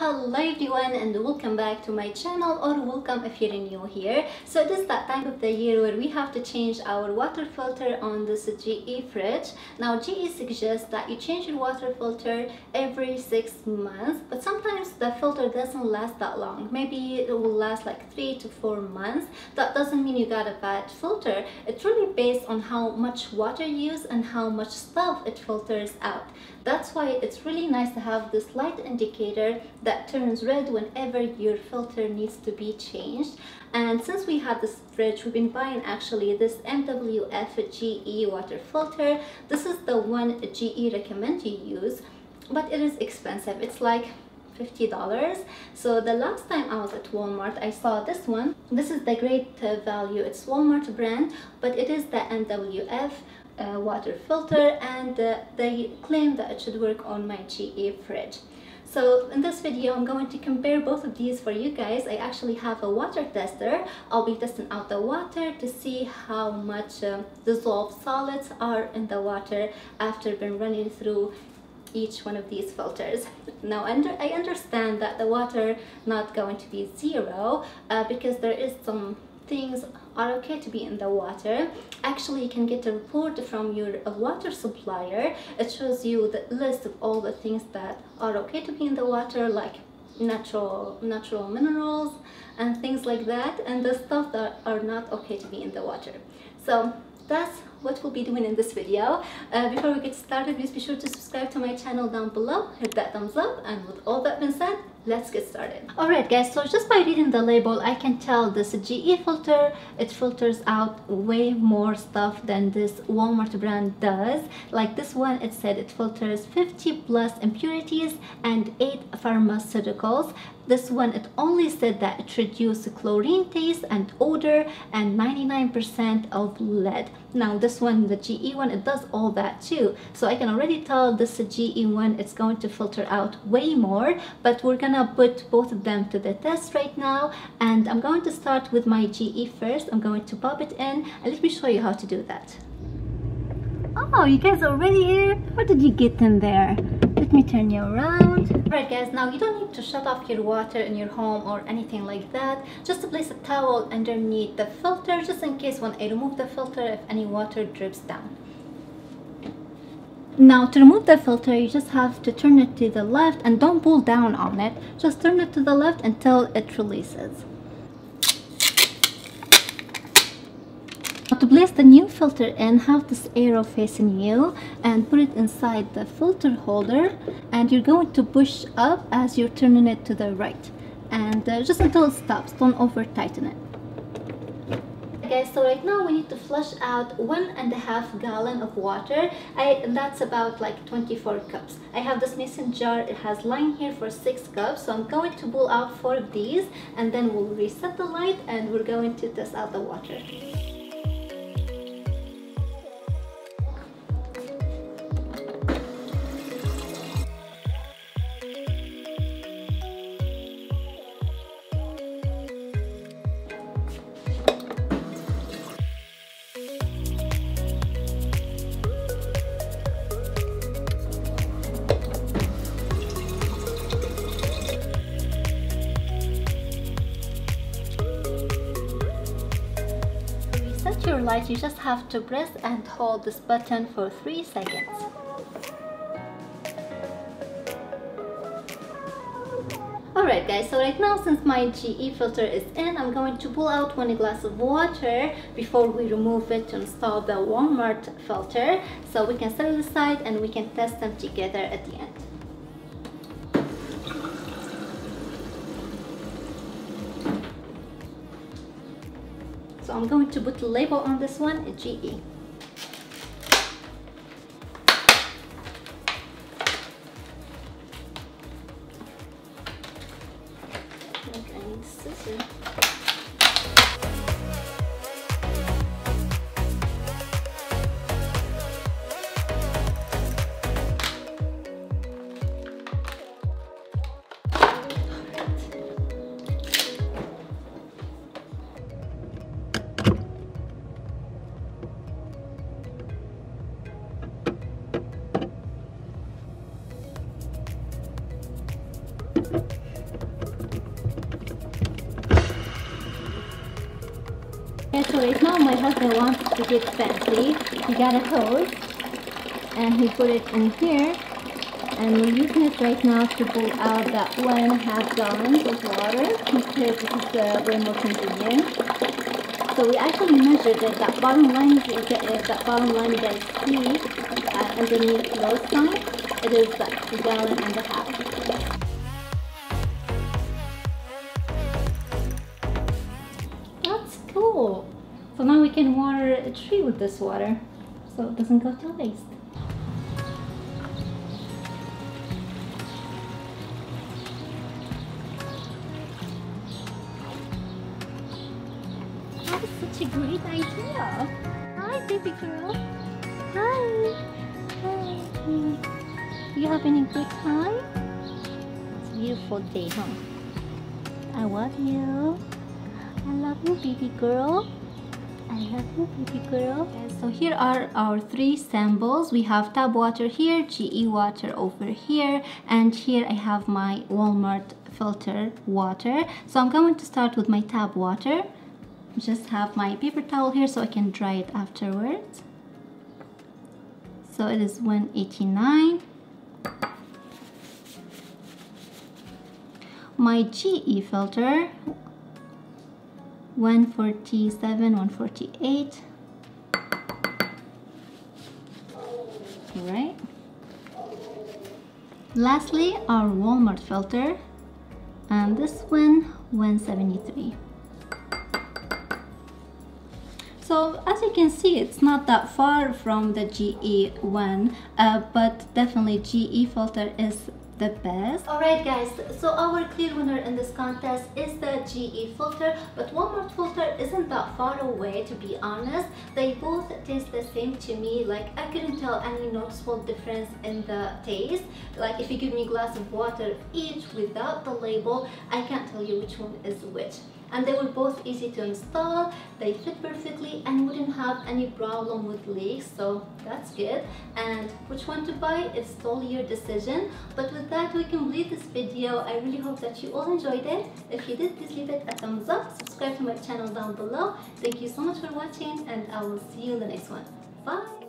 Hello everyone and welcome back to my channel, or welcome if you're new here. So it is that time of the year where we have to change our water filter on this GE fridge. Now GE suggests that you change your water filter every 6 months, but sometimes the filter doesn't last that long. Maybe it will last like 3 to 4 months. That doesn't mean you got a bad filter. It's really based on how much water you use and how much stuff it filters out. That's why it's really nice to have this light indicator that turns red whenever your filter needs to be changed. And since we had this fridge, we've been buying actually this MWF GE water filter. This is the one GE recommend you use, but it is expensive. It's like $50. So the last time I was at Walmart, I saw this one. This is the great value. It's Walmart brand, but it is the MWF water filter, and they claim that it should work on my GE fridge. So in this video, I'm going to compare both of these for you guys. I actually have a water tester. I'll be testing out the water to see how much dissolved solids are in the water after been running through each one of these filters. Now I understand that the water not going to be zero because there is some things are okay to be in the water. Actually, you can get a report from your water supplier. It shows you the list of all the things that are okay to be in the water, like natural minerals and things like that, and the stuff that are not okay to be in the water. So that's what we'll be doing in this video. Before we get started, please be sure to subscribe to my channel down below, hit that thumbs up, and with all that being said, let's get started. Alright guys, so just by reading the label, I can tell this GE filter, it filters out way more stuff than this Walmart brand does. Like this one, it said it filters 50 plus impurities and 8 pharmaceuticals. This one, it only said that it reduces chlorine taste and odor and 99% of lead. Now this one, the GE one, it does all that too. So I can already tell this GE one, it's going to filter out way more, but we're gonna put both of them to the test right now. And I'm going to start with my GE first. I'm going to pop it in and let me show you how to do that. Oh, you guys are already here? How did you get in there? Let me turn you around. Alright guys, now you don't need to shut off your water in your home or anything like that. Just to place a towel underneath the filter, just in case when I remove the filter, if any water drips down. Now to remove the filter, you just have to turn it to the left and don't pull down on it. Just turn it to the left until it releases. Now to place the new filter in, have this arrow facing you and put it inside the filter holder, and you're going to push up as you're turning it to the right, and just until it stops. Don't over tighten it. Guys, so right now we need to flush out 1.5 gallon of water. That's about like 24 cups. I have this mason jar. It has line here for 6 cups, so I'm going to pull out 4 of these, and then we'll reset the light and we're going to test out the water. Your light, you just have to press and hold this button for 3 seconds. Alright guys, so right now since my GE filter is in, I'm going to pull out 1 glass of water before we remove it to install the Walmart filter, so we can set it aside and we can test them together at the end. So I'm going to put the label on this one, GE. Okay, I need scissors. Alright, so right now my husband wants to get fancy. He got a hose and he put it in here, and we're using it right now to pull out that 1.5 gallons of water, because this is way more convenient. So we actually measured it. That bottom line you guys see underneath those sign, it is a gallon and a half. That's cool. So now we can water a tree with this water, so it doesn't go to waste. That is such a great idea. Hi, baby girl. Hi. Hi. You having a good time? It's a beautiful day, huh? I love you. I love you, baby girl. I love you, baby girl. So here are our 3 samples. We have tap water here, GE water over here, and here I have my Walmart filter water. So I'm going to start with my tap water. Just have my paper towel here so I can dry it afterwards. So it is 189. My GE filter, 147, 148. Alright. Lastly, our Walmart filter, and this one, 173. So as you can see, it's not that far from the GE one, but definitely GE filter is the best. Alright guys, so our clear winner in this contest is the GE filter, but Walmart filter isn't that far away, to be honest. They both taste the same to me. Like, I couldn't tell any noticeable difference in the taste. Like, if you give me a glass of water each without the label, I can't tell you which one is which. And they were both easy to install, they fit perfectly and wouldn't have any problem with leaks, so that's good. And which one to buy is totally your decision. But with that, we complete this video. I really hope that you all enjoyed it. If you did, please leave it a thumbs up, subscribe to my channel down below. Thank you so much for watching, and I will see you in the next one. Bye!